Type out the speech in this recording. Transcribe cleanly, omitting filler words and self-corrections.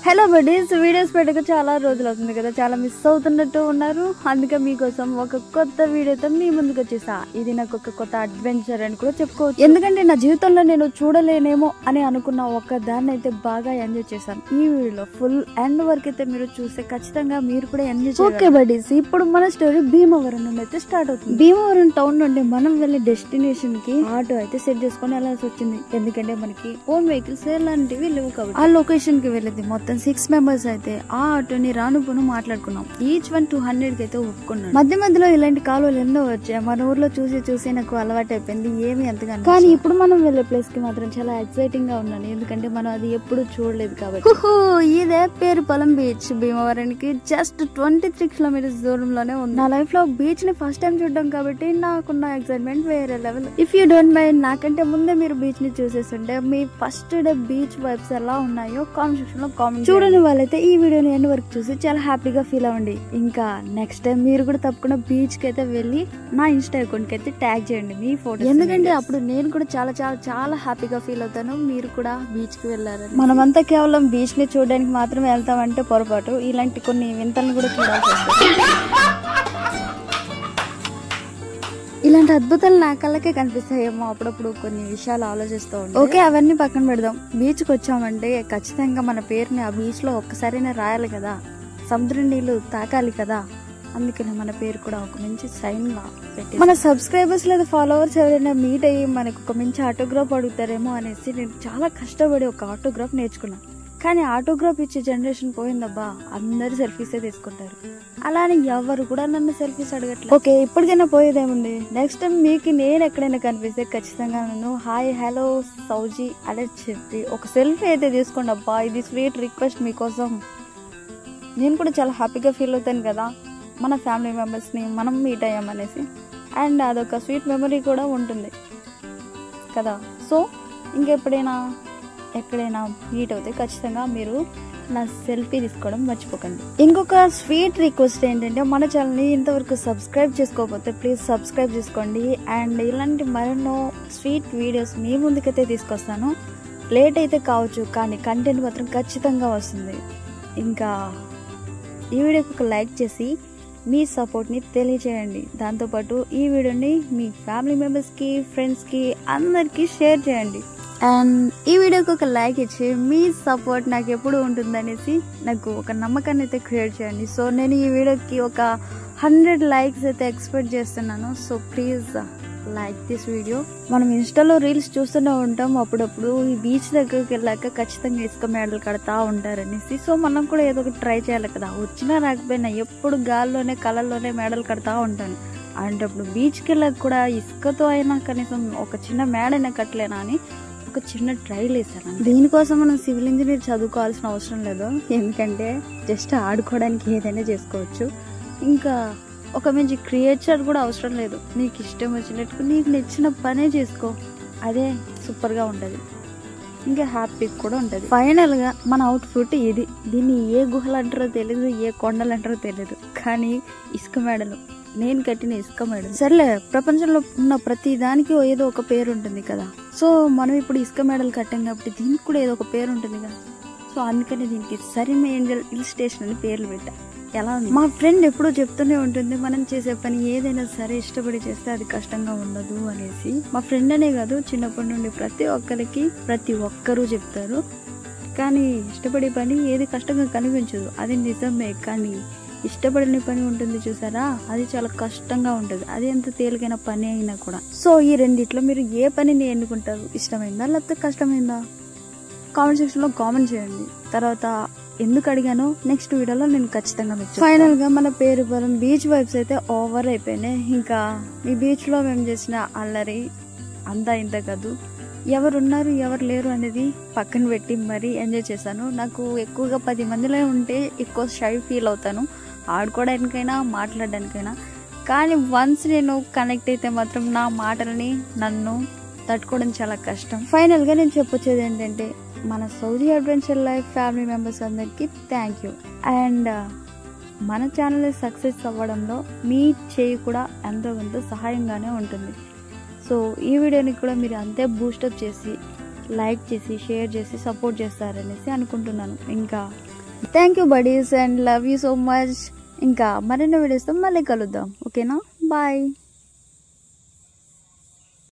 Hello buddies, videos పెట్టక చాలా రోజులు అవుతుంది కదా, చాలా మిస్ అవుతున్నట్టు ఉన్నారు. అందుకే మీకోసం ఒక కొత్త వీడియోతో మీ ముందుకు వచ్చేసా. ఇది నాకు ఒక కొత్త అడ్వెంచర్ అని కూడా చెప్పుకోవచ్చు. ఎందుకంటే నా జీవితంలో నేను చూడలేనేమో అని అనుకున్న ఒక దాన్ని అయితే బాగా ఎంజాయ్ చేశాను. ఈ వీడియోలో ఫుల్ ఎండ్ వరకు అయితే మీరు చూస్తే ఖచ్చితంగా మీరు కూడా ఎంజాయ్ చేయాలి. ఓకే బడీస్, ఇప్పుడు మన స్టోరీ భీమవరం నుండి అయితే స్టార్ట్ అవుతుంది. భీమవరం టౌన్ నుండి మనం వెళ్ళే డెస్టినేషన్ కి ఆటో అయితే సెట్ చేసుకుని వెళ్ళాల్సి వచ్చింది. ఎందుకంటే మనకి ఓన్ వెహికల్స్ లాంటివి లేవు కాబట్టి. ఆ లొకేషన్ కి వెళ్ళింది మొత్తం 6 మెంబర్స్ అయితే ఆ ఆటోని రానుపోను మాట్లాడుకున్నాం. ఈచ్ 1 200 కి అయితే ఒప్పుకున్నాం. మధ్య మధ్యలో ఇలాంటి కాలువలు ఎన్నో వచ్చాయి. మన ఊర్లో చూసి నాకు అలవాటు అయిపోయింది, ఏమి ఎంతగా. కానీ ఇప్పుడు మనం వెళ్ళే ప్లేస్ కి మాత్రం చాలా ఎక్సైటింగ్ గా ఉన్నాను, ఎందుకంటే మనం అది ఎప్పుడు చూడలేదు కాబట్టి. ఇదే పేరుపాలెం బీచ్. భీమవరానికి జస్ట్ 23 కిలోమీటర్స్ దూరంలోనే ఉంది. నా లైఫ్ లో బీచ్ ని ఫస్ట్ టైం చూడడం కాబట్టి నాకున్న ఎక్సైట్మెంట్ వేరే level. If you don't mind, నాకంటే ముందే మీరు బీచ్ ని చూసేస్తుంటే మీ ఫస్ట్ డే బీచ్ వైబ్స్ ఎలా ఉన్నాయో కామెంట్ సెక్షన్ లో కామెంట్ చూడని వాళ్ళైతే ఈ వీడియోని ఎండ్ వరకు చూసి చాలా హ్యాపీగా ఫీల్ అవ్వండి. ఇంకా నెక్స్ట్ టైం మీరు కూడా తప్పకుండా బీచ్ కి అయితే వెళ్ళి నా ఇన్స్టా అకౌంట్ కి అయితే ట్యాగ్ చేయండి మీ ఫోటో, ఎందుకంటే అప్పుడు నేను కూడా చాలా చాలా చాలా హ్యాపీగా ఫీల్ అవుతాను. మీరు కూడా బీచ్ కి వెళ్ళారని. మనమంతా కేవలం బీచ్ ని చూడడానికి మాత్రమే వెళ్తామంటే పొరపాటు. ఇలాంటి కొన్ని వింతలను కూడా చూడాల్సి వస్తుంది. ఇలాంటి అద్భుతాలు నా కళ్ళకే కనిపిస్తాయేమో అప్పుడప్పుడు కొన్ని విషయాలు ఆలోచిస్తూ ఉంటాం. ఓకే, అవన్నీ పక్కన పెడదాం. బీచ్ కి వచ్చామంటే ఖచ్చితంగా మన పేరుని ఆ బీచ్ లో ఒక్కసారైనా రాయాలి కదా, సముద్ర నీళ్లు తాకాలి కదా. అందుకని మన పేరు కూడా ఒక మంచి సైన్ లా పెట్టి మన సబ్స్క్రైబర్స్ లేదా ఫాలోవర్స్ ఎవరైనా మీట్ అయ్యి మనకు ఒక మంచి ఆటోగ్రాఫ్ అడుగుతారేమో అనేసి నేను చాలా కష్టపడి ఒక ఆటోగ్రాఫ్ నేర్చుకున్నాను. కానీ ఆటోగ్రాఫ్ ఇచ్చే జనరేషన్ పోయిందబ్బా, అందరు సెల్ఫీసే తీసుకుంటారు. అలానే ఎవరు కూడా నన్ను సెల్ఫీస్ అడగట్లేదు. ఓకే, ఇప్పటికైనా పోయేదేముంది. నెక్స్ట్ టైం మీకు నేను ఎక్కడైనా కనిపిస్తే ఖచ్చితంగా నన్ను హాయ్ హలో సౌజీ అనే చెప్పి ఒక సెల్ఫీ అయితే తీసుకోండి అబ్బా. ఇది స్వీట్ రిక్వెస్ట్ మీకోసం. నేను కూడా చాలా హ్యాపీగా ఫీల్ అవుతాను కదా, మన ఫ్యామిలీ మెంబర్స్ని మనం మీట్ అయ్యామనేసి. అండ్ అదొక స్వీట్ మెమరీ కూడా ఉంటుంది కదా. సో ఇంకెప్పుడైనా ఎక్కడైనా మీట్ అవుతే ఖచ్చితంగా మీరు నా సెల్ఫీ తీసుకోవడం మర్చిపోకండి. ఇంకొక స్వీట్ రిక్వెస్ట్ ఏంటంటే, మన ఛానల్ని ఇంతవరకు సబ్స్క్రైబ్ చేసుకోకపోతే ప్లీజ్ సబ్స్క్రైబ్ చేసుకోండి. అండ్ ఇలాంటి మరెన్నో స్వీట్ వీడియోస్ మీ ముందుకైతే తీసుకొస్తాను. లేట్ అయితే కావచ్చు, కానీ కంటెంట్ మాత్రం ఖచ్చితంగా వస్తుంది. ఇంకా ఈ వీడియోకి ఒక లైక్ చేసి మీ సపోర్ట్ని తెలియచేయండి. దాంతోపాటు ఈ వీడియోని మీ ఫ్యామిలీ మెంబర్స్కి, ఫ్రెండ్స్కి అందరికీ షేర్ చేయండి. అండ్ ఈ వీడియోకి ఒక లైక్ ఇచ్చి మీ సపోర్ట్ నాకు ఎప్పుడు ఉంటుందనేసి నాకు ఒక నమ్మకాన్ని అయితే క్రియేట్ చేయండి. సో నేను ఈ వీడియోకి ఒక 100 లైక్స్ అయితే ఎక్స్పెక్ట్ చేస్తున్నాను. So please like this video. మనం ఇన్స్టాలో రీల్స్ చూస్తూనే ఉంటాం అప్పుడప్పుడు, ఈ బీచ్ దగ్గరికి వెళ్ళాక ఖచ్చితంగా ఇసుక మేడలు కడతా ఉంటారనేసి. సో మనం కూడా ఏదో ఒకటి ట్రై చేయాలి కదా, వచ్చినా రాకపోయినా ఎప్పుడు గాల్లోనే కళల్లోనే మేడలు కడతా ఉంటాను. అంటే అప్పుడు బీచ్కి వెళ్ళాక కూడా ఇసుకతో అయినా కనీసం ఒక చిన్న మేడైనా కట్టలేనా అని ఒక చిన్న ట్రైల్ వేసాను. దీనికోసం మనం సివిల్ ఇంజనీర్ చదువుకోవాల్సిన అవసరం లేదు, ఎందుకంటే జస్ట్ ఆడుకోవడానికి ఏదైనా చేసుకోవచ్చు. ఇంకా ఒక మంచి క్రియేచర్ కూడా అవసరం లేదు. నీకు ఇష్టం వచ్చినట్టు నీకు నచ్చిన పనే చేసుకో, అదే సూపర్గా ఉంటుంది, ఇంకా హ్యాపీ కూడా ఉంటుంది. ఫైనల్గా మన అవుట్ఫిట్ ఇది. దీన్ని ఏ గుహలు అంటారో తెలియదు, ఏ కొండలు అంటారో తెలియదు, కానీ ఇసుక మేడలు, నేను కట్టిన ఇసుక మేడలు. సర్లే, ప్రపంచంలో ఉన్న ప్రతి దానికి ఏదో ఒక పేరు ఉంటుంది కదా. సో మనం ఇప్పుడు ఇసుక మేడలు కట్టాం కాబట్టి దీనికి కూడా ఏదో ఒక పేరు ఉంటుంది కదా. సో అందుకని దీనికి సరిమ ఏంజల్ హిల్ స్టేషన్ అని పేర్లు పెట్టా. ఎలా ఉంది? మా ఫ్రెండ్ ఎప్పుడూ చెప్తూనే ఉంటుంది, మనం చేసే పని ఏదైనా సరే ఇష్టపడి చేస్తే అది కష్టంగా ఉండదు అనేసి. మా ఫ్రెండ్ అనే కాదు, చిన్నప్పటి నుండి ప్రతి ఒక్కరికి ప్రతి ఒక్కరూ చెప్తారు. కానీ ఇష్టపడే పని ఏది కష్టంగా కనిపించదు, అది నిజమే. కానీ ఇష్టపడిన పని ఉంటుంది చూసారా, అది చాలా కష్టంగా ఉంటుంది, అది ఎంత తేలికైన పని అయినా కూడా. సో ఈ రెండిట్లో మీరు ఏ పనిని ఎన్నుకుంటారు? ఇష్టమైందా లేకపోతే కష్టమైందా? కామెంట్ సెక్షన్ లో కామెంట్ చేయండి. తర్వాత ఎందుకు అడిగానో నెక్స్ట్ వీడియోలో నేను ఖచ్చితంగా మీకు. ఫైనల్ గా మన పేరుపాలెం బీచ్ వైబ్స్ అయితే ఓవర్ అయిపోయినాయి. ఇంకా ఈ బీచ్ లో మేము చేసిన అల్లరి అంతా ఇంత కాదు, ఎవరున్నారు ఎవరు లేరు అనేది పక్కన పెట్టి మరీ ఎంజాయ్ చేశాను. నాకు ఎక్కువగా 10 మందిలో ఉంటే ఎక్కువ షై ఫీల్ అవుతాను, ఆడుకోవడానికైనా మాట్లాడడానికైనా. కానీ వన్స్ నేను కనెక్ట్ అయితే మాత్రం నా మాటల్ని నన్ను తట్టుకోవడం చాలా కష్టం. ఫైనల్గా నేను చెప్పొచ్చేది ఏంటంటే, మన సౌజీ అడ్వెంచర్ లైఫ్ ఫ్యామిలీ మెంబర్స్ అందరికీ థ్యాంక్ యూ. అండ్ మన ఛానల్ సక్సెస్ అవ్వడంలో మీ చేయి కూడా ఎంతో కొంత సహాయంగానే ఉంటుంది. సో ఈ వీడియోని కూడా మీరు అంతే బూస్టప్ చేసి లైక్ చేసి షేర్ చేసి సపోర్ట్ చేస్తారనేసి అనుకుంటున్నాను. ఇంకా thank you buddies and love you so much. ఇంకా మరిన్ని వీడియోస్తో మళ్ళీ కలుద్దాం. ఓకేనా, బాయ్.